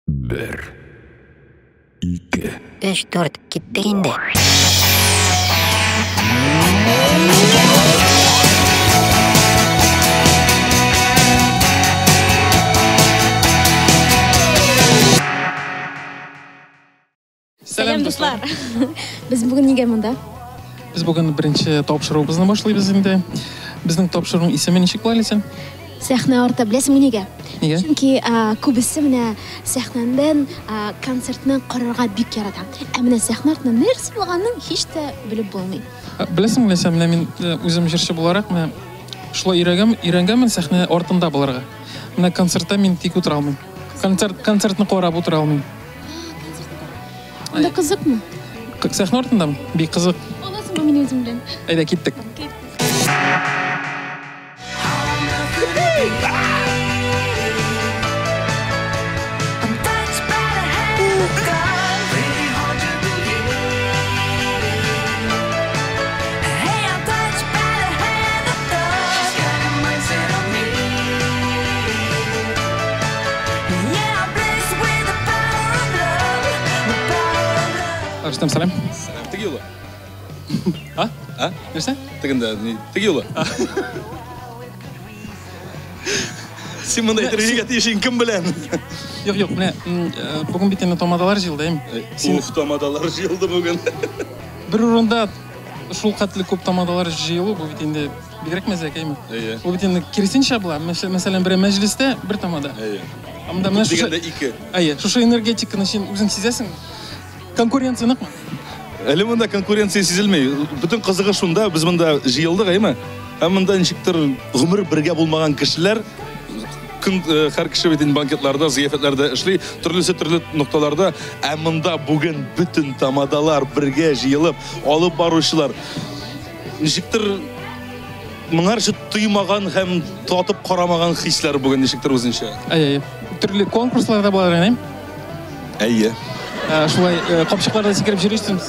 Bir, iki. 3-4 gittik indi. Selam dostlar. Biz bugün nega mында? Biz bugün birinchi topshiruvimizni boshlaymiz endi. Bizning topshiruvning ismi nechik bo'ladi? Sahna orta bilasizmi nega? Nega? Chunki ko'bisi mana sahnadan konsertni qarorga buyuk yaratadi. Ammo sahna ortida nersi bo'lganini hech de bilib bo'lmaydi. Bilasizmi, men o'zim jirchi bo'laroq men shulay o'rganganman sahna ortida bo'larga. Mana konsertda men tik o'tira olmayman. Konsertni qarab o'tira olmayman. Unda qiziqmi? Sahna ortidami? Bek qiziq. Olasizmi men o'zim bilan? Ayda ketdik. Arshtam salam. Salam tegiyla. Ha? Ha? Nersa? Tegenda tegiyla. Sen bunday intervyuga teshing kim bilan? Yo'q, mana bugun bitini tomadalar jildayım. Tomadalar jildi bugun. Bir o'rinda shul qatli ko'p tomadalar jiyli bu bitinde bigrak mazakaymi? Bu bitinde kirisincha bo'lar. Masalan, bir majlisda bir tomada. Amda mana shu deganda 2. Shu energetikani sen o'zing sezasan. Konkurensiya naqmi? Әлі мұнда конкуренция сезілмей. Бүтін қызығы шунда, біз мұнда жиылдық, әйме? Мұнда нешіктір ғұмыр бірге болмаған кішілер, әр кіші бетін банкетларда, зияфетлерде ішлей, түрлі нұқталарда, мұнда бүгін бүтін тамадалар бірге жиылып, алып барушылар. Нешіктір мұңаршы тұймаған, әм татып қарамаған хислер бүгін нешіктір өзінше. Түрлі конкурсларда болар, әйме? Әйе. Шулай қапшықларда секіріп жүресіңіз?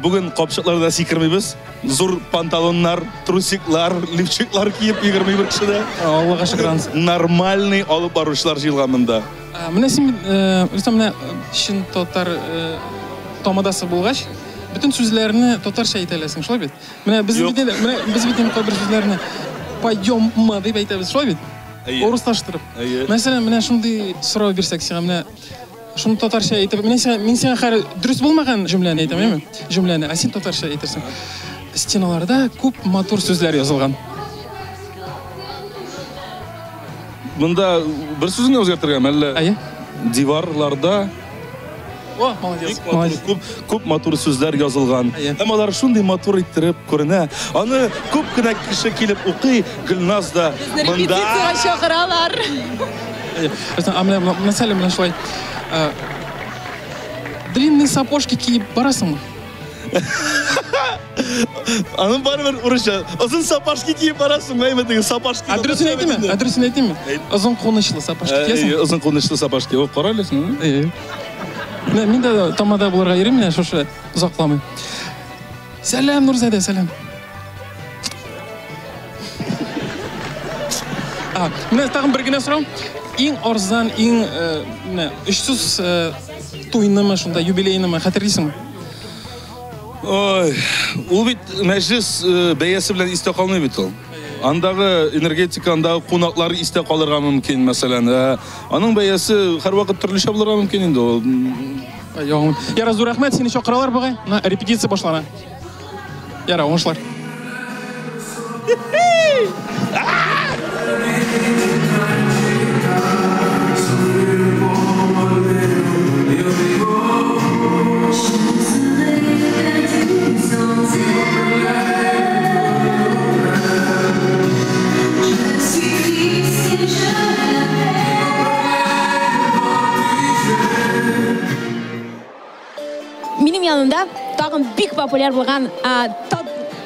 Бүгін қапшықларда секірмейбіз. Зор панталонлар, трусиклар, лифчиклар киіп егірмей бір кішіде. Аллаға шүкіраңыз. Нормальный алып барушылар жиылғанмында. Міне сен, міне шын тотар томадасы болғаш, бүтін сөзлеріні тотарша айталасың, шылай бет? Міне біз бітен қойбір сөзлеріні пойдем ма деп айтабыз, шылай бет? Орысташтырып. Мәселен, міне шынды сұрау берсек сен, міне шуны татарша айтып, мен сен қары дұрыс болмаған жүмлені айтам, жүмлені, сен татарша айтырсың. Стеналарда көп мотор сөздер жазылған. Бұнда бір сөзіңе өзгертірген, әлі? Диварларда молодец. Көп мотор сөздер жазылған. Әмалар шундай мотор иттіріп көріне. Аны көп кіна кіші келіп оқи, Гүлназда мұнда. Репетицияға шақыралар. Мәселе мына шылай. Длинные сапожки киіп барасың ба? Анын бары бір ұрыша. Ұзын сапожки киіп барасың ба? Әйметігі сапожки. Адресін айтайын ба? Ұзын қонышлы сапожки киесің? Ұзын қонышлы сапожки. О, қара өлесің? Мен де тамада бұларға ерем, шошы ұзақламай. Сәлем, Нұрзаде, сәлем. Мен тағын бір гіне сұрам. Ең арзан, ең үшсіз тойынымы, шында юбилейнымы қатырлейсің ба? Ой, ол бит мәжліс бәйесі білән істе қалмай бит ол. Андағы энергетика, андағы қонақлары істе қалырға мүмкін, мәселен. Аның бәйесі қар вақыт түрліше болырға мүмкін енді ол. Яра, зор рахмет, сені шоқыралар бұғай? Репетиция башлана. Яра, оңшылар. Менің yanımda tağın big popüler болған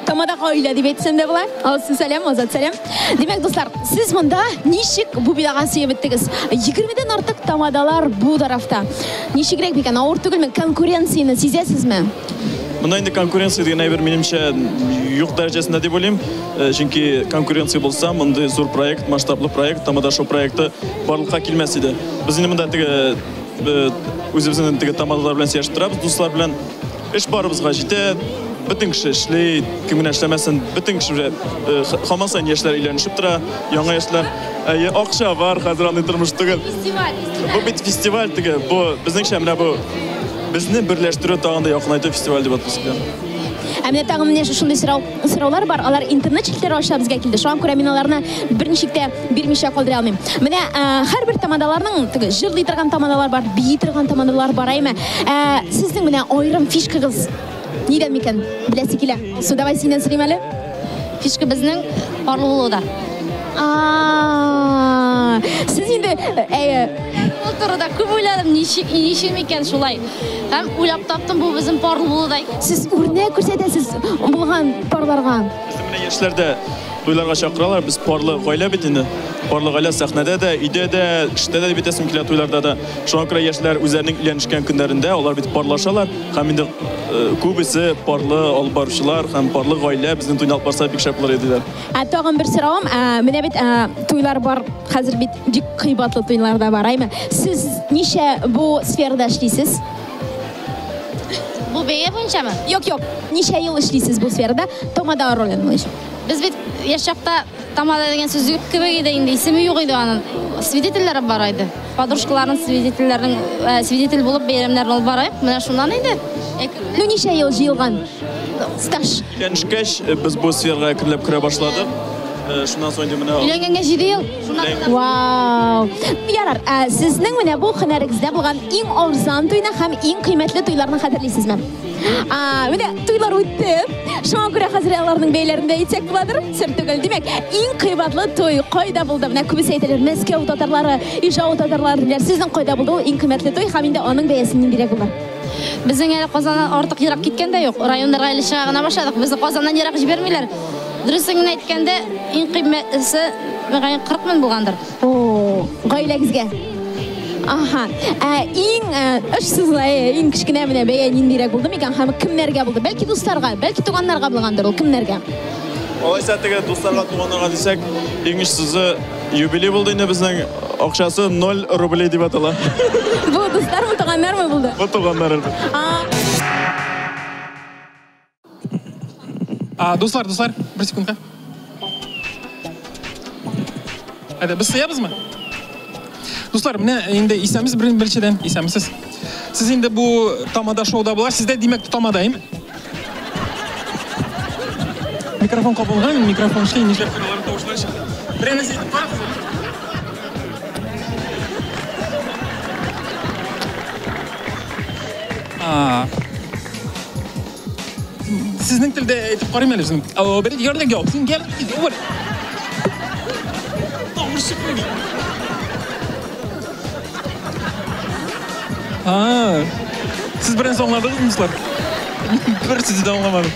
Тамада қойылы деп етсем де бұлай. Алсын сәлем, Азат сәлем. Демек, достар, сіз мұнда нешік бұл бидаға себеттігіз? 20-ден артық тамадалар бұл тарафта. Нешігірек бекен, ауыр түгіл мен конкуренцияны сезесіз ме? Мына инде конкуренция деген әйбер минемчә юк дәрәҗәсендә дип уйлыйм. Чөнки конкуренция булса, монда зур проект, масштаблы проект, Тамада шоу проекты барлыкка килмәс иде. Без инде монда теге үзебезнең теге Тамадалар белән сөйләштирәбез, дуслар белән эш барыбызга җитә. Bütün kişi eşli, kimin eşlemesin, bütün kişi Hamasan yaşlar ilerleşip tura, yana yaşlar. Akşa var, hazır anlatılmış tügül. Bu bir festival tügül. Bu bizim şemle bu bizni birleştiriyor tağında yakınaydı festival diye batmışken. Әміне тағы міне шушындай сұраулар бар. Алар интернет шектері аша бізге келді. Шуан көре мен аларына біріншікте бермеше қалдыра алмайм. Міне әр бір тамадаларының жырлай тұрған тамадалар бар, бейі тұрған тамадалар бар айма. Сіздің міне ойрым фишкағыз неден мекен білесі келе? Су, давай сенен сұрайым әлі? Фишка біздің парлы болуда. Сіз енді Ол тұрыда көп ойладым, неше мекен шулай. Һәм ойлап таптым, бұл біздің парлы болудай. Сіз өрнек көрсетесіз болған парларға? Bizim mine yaşlarda toylarga çakıralar, biz parlı gayle bitindi. Parlı gayle sahnede de, ide de, işte de bitesim kila toylarda da. Şu an kadar yaşlar üzerinin ilenişken günlerinde, onlar bit parlaşalar. Hem de kubisi parlı albarışlar, hem parlı gayle bizden toyun alıp barsa bir şaplar ediler. Tağın bir sıram, mine bit toylar var, hazır bit dik kıybatlı toylar da var, ayma. Siz neşe bu sferada işleysiz? Bu beye boyunca mı? Yok. Neşe yıl işleysiz bu sferada? Tamada rolün mü? Biz bit yaşakta Tamada деген сөз көбеге дейін исеме юк иде аның. Свидетельләре бар иде. Подружкаларның свидетель булып бәйрәмнәрне алып барайык. Менә шуннан иде. Ну ничә ел җыелган? Стаж. Gençkeş biz bu sferga kirlep kire başladık. Şundan sonra menә Өйләнгәнгә 7 ел. Вау. Ярар, сезнең менә бу һөнәрегездә булган иң арзан туйны һәм иң кыйммәтле туйларны хәтерлисезме? Менә туйлар үтте. Шуңа күрә хәзер аларның бәйләрендә әйтсәк буладыр. Сер түгел. Димәк, иң кыйммәтле туй кайда булды? Менә күбесе әйтәләр, Мәскәү татарлары, Ижау татарлары диләр. Сезнең кайда булды ул иң кыйммәтле туй һәм инде аның бәясе нинди була? Безнең әле Казаннан артык ерак киткән дә юк. Районнарга әле чыга гына башладык. Безне Казаннан ерак җибәрмиләр. Дөресен әйткәндә, иң кыйммәтлесе 40 мең булгандыр. Гаиләгезгә. Аха. Иң кичкенә менә бәя ниндирәк булды микән һәм кемнәргә булды? Бәлки дусларга, бәлки туганнарга булгандыр ул кемнәргә? Алайса теге дусларга, туганнарга дисәк, иң иштизе юбилей булды инде безнең акчасы 0 рублей дип атала. Бу дуслармы, туганнармы булды? Бу туганнар. Достар, bir sekundga. Hadi biz sayabızmı? Dostlar, mene endi isamiz birinchidan isamisiz. Siz endi bu Tamada showda bo'lar, sizda demak Tamadaymi? Mikrofon qo'yilgan, mikrofon ishlaydi, nishlab qo'yilgan tovushlar chiqdi. Biringiz aytib qarasiz. Sizning tilda aytib qarayman o'zim. Bir yerda gap, sen gel, over. Siz birinchi anladingizmi sizlar? Bir sizdan anlamadim.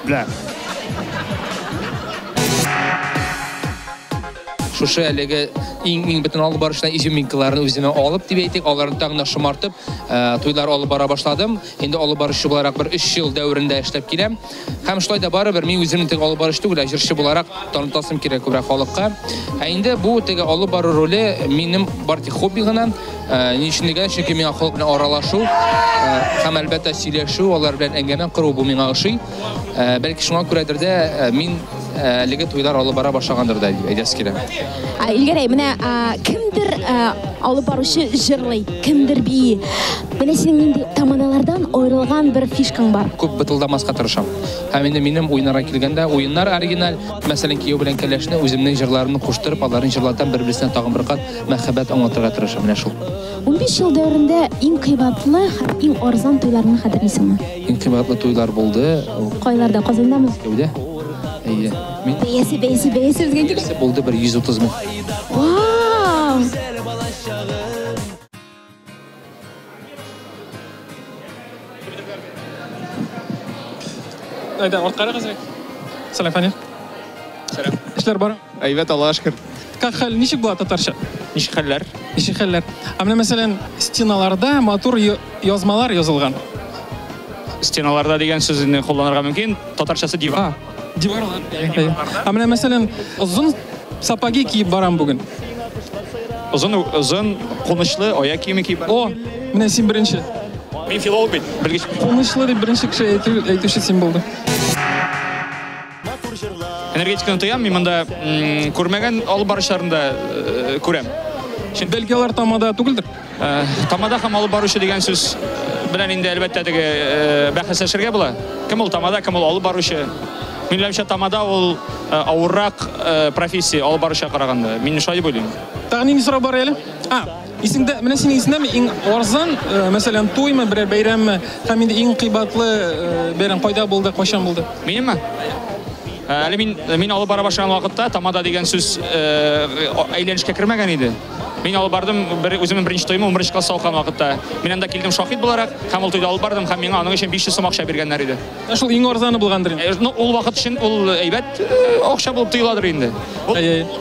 Bla. Şuşa әлеге иң бүтін алып барышынан изюминкаларын өзіме алып деп әйтек, аларын тағына шымартып, тойлар алып бара башладым. Енді алып барышы боларақ бір 3 жыл дәуірінде эшләп киләм. Һәм шулай да бары бір мен үземнең теге алып барыш түгел, җырчы буларак танытасым кирәк күбрәк халыкка. Инде бу теге алып бару роле минем бар тик хобби гына. Ни өчен дигән, чөнки миңа халык белән аралашу, һәм әлбәттә сөйләшү, алар белән әңгәмә кору бу миңа ошый. Бәлки шуңа күрәдер дә мин әлеге туйлар алып бара башлагандыр да дип әйтәс килә. Илгәрәй, менә кемдер алып баручы җырлый, кемдер бии. Менә синең нинди тамадалардан аерылган бер фишкаң бар. Күп бытылдамаска тырышам. Һәм инде минем уеннарга килгәндә, уеннар оригиналь, мәсәлән, кияү белән кәләшне үземнең җырларымны куштырып, аларның җырлардан бер-берсенә тагын бер кат мәхәббәт аңлатырга тырышам. Менә шул. 15 ел дәврендә иң кыйбатлы һәм иң арзан туйларны хәтерлисеңме? Иң кыйбатлы туйлар булды. Кайларда, Казандамы? Мәскәүдә. Әйе. Мин Бәясе безгә килә. Булды bir 130 мең. Вау! Ayda orqara qazak. Salam Fani. Salam. кешеләр бар. Әйбәт, Аллаһка шөкер. Как хәл, ничек була татарча? Ничек хәлләр? Ничек хәлләр? Менә мәсәлән, стеналарда матур язмалар язылган. Стеналарда дигән сүзне кулланырга мөмкин. Татарчасы диван. Диварлар. Менә мәсәлән, озын сапаги киеп барам бүген. Озын, кунычлы аяк киеме киеп. О, менә син беренче. Мин филолог бит. Белгеч. Кунычлы дип беренче кеше әйтүче син булды. Энергетиканы тоям, мин монда күрмәгән алып барышларында күрәм. Бәлки алар тамада түгелдер. Тамада һәм алып баручы дигән сүз белән инде әлбәттә теге бәхәсләшергә була. Кем ул тамада, кем ул алып баручы? Мин уйлыймча, тамада ул авыррак профессия алып баручыга караганда. Мин шулай дип уйлыйм. Тагын нинди сорау бар әле? Исеңдә, менә синең исеңдәме иң арзан, мәсәлән, туймы, берәр бәйрәмме, һәм инде иң кыйбатлы бәйрәм кайда булды, кайчан булды? Минемме? Әле мин алып бара башлаган вакытта тамада дигән сүз әйләнешкә кермәгән иде. Мин алып бардым, үземнең беренче туйым 11 класста укыган вакытта. Мин анда килдем шаһид буларак, һәм ул туйда алып бардым, һәм миңа аның өчен 500 сум акча биргәннәр иде. Шул иң арзаны булгандыр инде. Ул вакыт өчен ул әйбәт акча булып тоеладыр инде.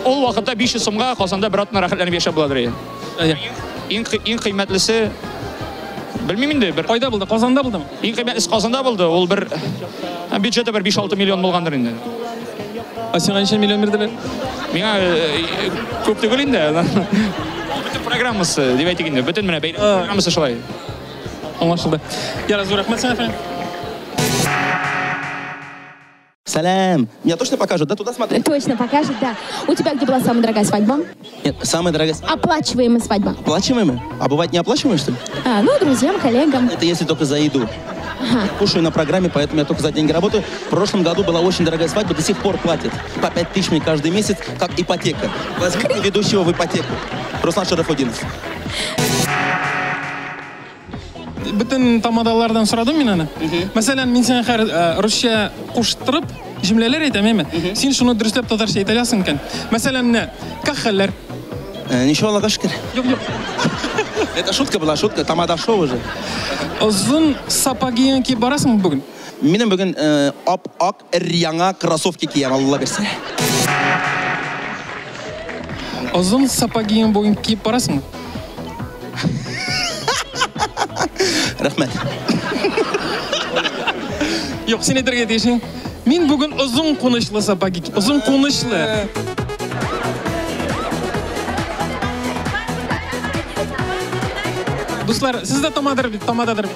Ул вакытта 500 сумга Казанда бер атна рәхәтләнеп яшәп буладыр. Иң кыйммәтлесе белмим инде, бер кайда булды? Казанда булдымы? Иң кыйммәтлесе Казанда булды. Ул бер бюджеты бер 5-6 миллион булгандыр инде. Сиңа ничә миллион бирделәр? Миңа күп түгел инде. Бүтән программасы, дип әйтик инде. Бүтән менә бәйрәм программасы шулай. Аңлашылды. Яра, зур рәхмәт сиңа, фән. Салям. Меня точно покажут, да? Туда смотри. Точно покажет, да. У тебя где была самая дорогая свадьба? Нет, самая дорогая... Оплачиваемая свадьба. Оплачиваемая? А бывает не оплачиваемая, что ли? Ну, друзьям, коллегам. Это если только за еду. Кушаю на программе, поэтому я только за деньги работаю. В прошлом году была очень дорогая свадьба, до сих пор платят. По 5000 мне каждый месяц, как ипотека. Возьмите ведущего в ипотеку. Руслан Шарафудинов. Бүтән тамадалардан сорадым мин аны. Мәсәлән, мин сиңа русча куштырып җөмләләр әйтәм, син шуны дөрестләп татарча әйтә аласың икән. Мәсәлән, как хәлләр? Ничего, Аллаһка шөкер. Юк. Это шутка была, шутка. Тамада шоу уже. Озын сапаги киеп барасың бүген? Минем бүген ак яңа кроссовки киям, Алла берсә. Озын сапаги бүген киеп барасың? Рәхмәт. Юк, син әйтергә тиешең. Мин бүген озын кунычлы сапаги, озын кунычлы. Дуслар, сез дә тамададыр.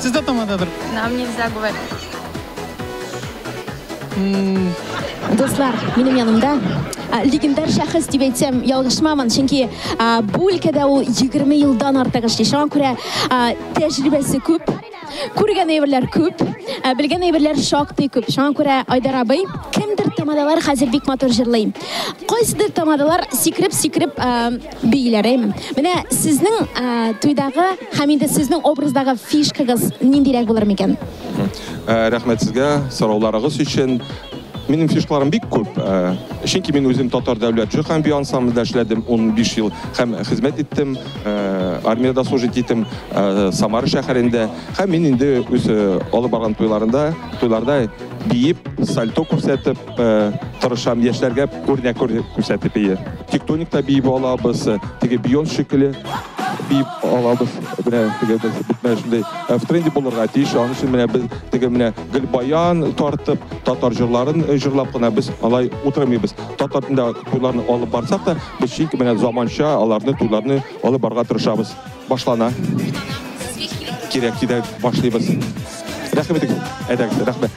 Сез дә тамададыр. Нам нельзя говорить. Достар, минем янымда легендар шәхес дип әйтсәм ялгышмамын, чөнки бу өлкәдә ул 20 елдан артык эшли. Шуңа күрә тәҗрибәсе күп, күргән әйберләр күп, белгән әйберләр шактый күп. Шуңа күрә Айдар абый, кемдер тамадалар хәзер бик матур җырлый. Кайсыдыр тамадалар сикреп бийләр. Менә сезнең туйдагы һәм инде сезнең образдагы фишкагыз ниндирәк булыр микән? Рәхмәт сезгә сорауларыгыз өчен. Минем фишкаларым бик күп. Чөнки мин үзем татар дәүләт җыр һәм бию ансамблендә эшләдем 15 ел һәм хезмәт иттем, армиядә служить иттем Самара шәһәрендә. Һәм мин инде үз алып барган туйларда биеп, сальто күрсәтеп, тырышам яшьләргә үрнәк күрсәтеп бию. Тектоникта биеп алабыз, теге Бейонс шикелле биеп алабыз. Менә теге битмәшендә в тренде булырга тиеш. Аның өчен менә без теге менә Гөлбаян тартып, татар җырларын җырлап кына без алай утырмыйбыз. Татар телендә туйларны алып барсак та, без чөнки менә заманча аларны туйларны алып барга тырышабыз. Башлана. Кирәк башлыйбыз. Рәхмәт. Рәхмәт.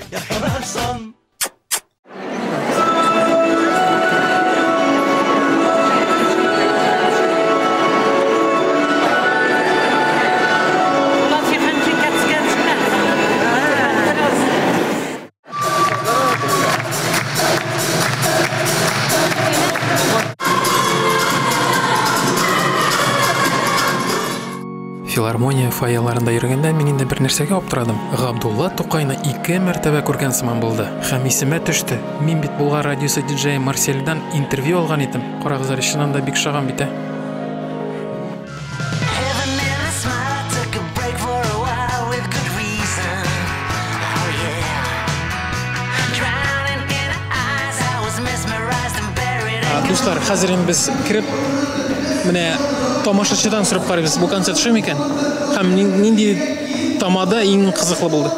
Филармония фойеларында йөргәндә мин инде бер нәрсәгә аптырадым. Габдулла Тукайны 2 мәртәбә күргән сыман булды. Һәм исемә төште. Мин бит Болгар радиосы диджей Марселдан интервью алган идем. Карагызлар, чыннан да бик шаган бит. Дуслар, хәзер инде без кирип, менә тамашачыдан сорап карыйбыз, бу концерт шул микән? Һәм нинди тамада иң кызыклы булды?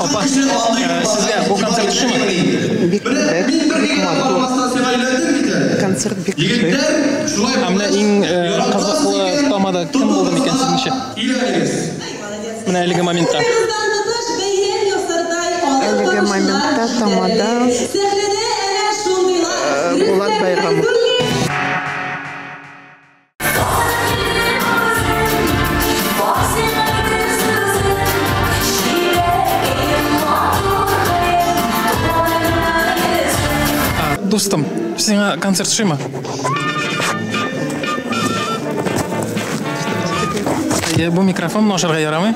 Апа, сезгә бу концерт шулмы? Концерт бик Менә иң кызыклы тамада кем булды микән сезнеңчә? Менә әлеге моментта. Әлеге моментта тамада Булат Байгамов. Достым, сиңа концерт шуймы? Бу микрофон ашарга ярамый.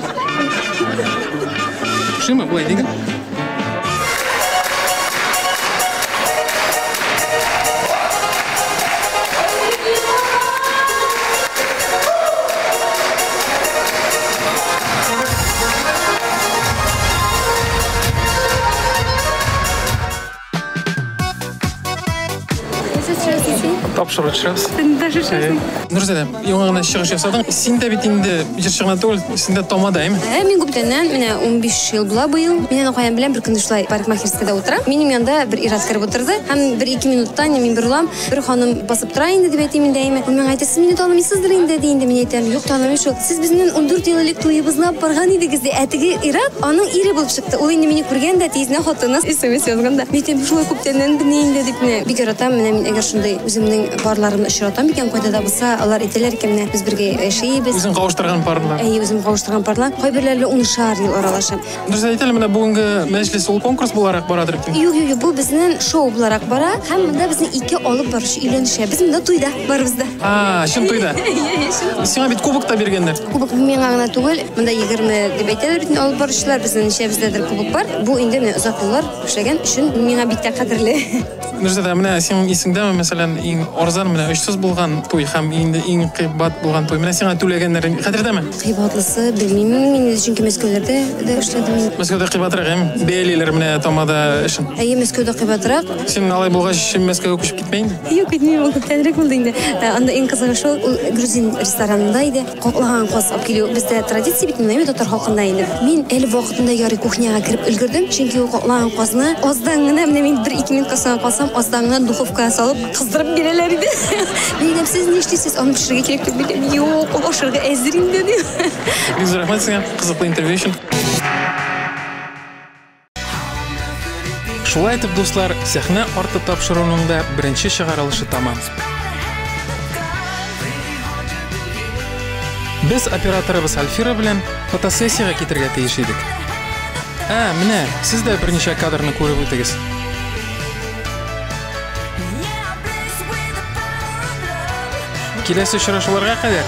Шуймы булай диген? Тапшырып төшерәбез. Нурзәдә, яңа гына чыгыш ясадың. Син дә бит инде җырчыгына түгел, син дә тамада, әйме? Мин күптәннән, менә 15 ел була быел. Мине каян белән бер көн шулай парикмахерскийда утырам. Минем янда бер ир-ат кереп утырды. Һәм 1-2 минуттан мин бер улам, бер ханым басып тора инде дип әйтим инде, әйме. Ул миңа әйтә, сез мине танымыйсыздыр инде ди инде. Мин әйтәм, юк, танымыйм шул. Сез безнең 14 ел элек туебызны барган идегез ди. Әтеге ир-ат аның ире булып чыкты. Ул инде мине күргән дә тизне хатыны SMS язганда. Мин әйтәм, шулай күптәннән белә инде дип менә. Бик яратам, менә мин әгәр шундай үземнең барларымны очратам икән кайда да булса, алар әйтәләр икән, менә без бергә яшәйбез. Үзең кавыштырган парлар. Үзем кавыштырган парлар. Кайберләре 10 ел аралашам. Нурзәдә әйтәләр, менә бүгенге мәҗлес ул конкурс буларак барадыр икән. Юк, бу безнең шоу буларак бара. Һәм монда безнең ике алып баручы өйләнешә. Без монда туйда барыбыз да. Чын туйда. Сиңа бит кубок та биргәннәр. Кубок миңа гына түгел, монда 20 дип әйтәләр бит алып баручылар, безнең ничәбездәдер кубок бар. Бу инде менә озак еллар эшләгән өчен миңа бик тә кадерле. Нурзәдә, менә синең исеңдәме, мәсәлән, иң арзан менә 300 булган туй һәм инде иң кыйбат булган туй. Менә сиңа түләгәннәр хәтердәме? Кыйбатлысы белмим, мин чөнки Мәскәүдә дә эшләдем. Мәскәүдә кыйбатрак, әйме? Бәялиләр менә тамада эшен. Мәскәүдә кыйбатрак. Син алай булгач, Мәскәүгә күчеп китмәйин? Юк, китмим, ул күптәнрәк булды инде. Анда иң кызыгы шул, ул грузин ресторанында иде. Каклаган каз алып килү. Бездә традиция бит, менә татар халкында инде. Мин әле вакытында ярый кухняга кирип өлгердем, чөнки ул каклаган казны аздан гына менә мин 1-2 минутка соң калсам, аздан гына духовкага салып кыздырып бирәләр иде. Мин сез ни эшлисез? Аны пешерергә кирәк дип әйтәм. Юк, ул ашарга әзер инде ди. Бик рәхмәт сиңа, кызыклы интервью өчен. Шулай итеп, дуслар, сәхнә арты тапшыруның да беренче чыгарылышы тамам. Без операторыбыз Альфира белән фотосессиягә китергә тиеш идек. Менә, сез дә берничә кадрны күреп үтегез. Киләсе очрашуларга кадәр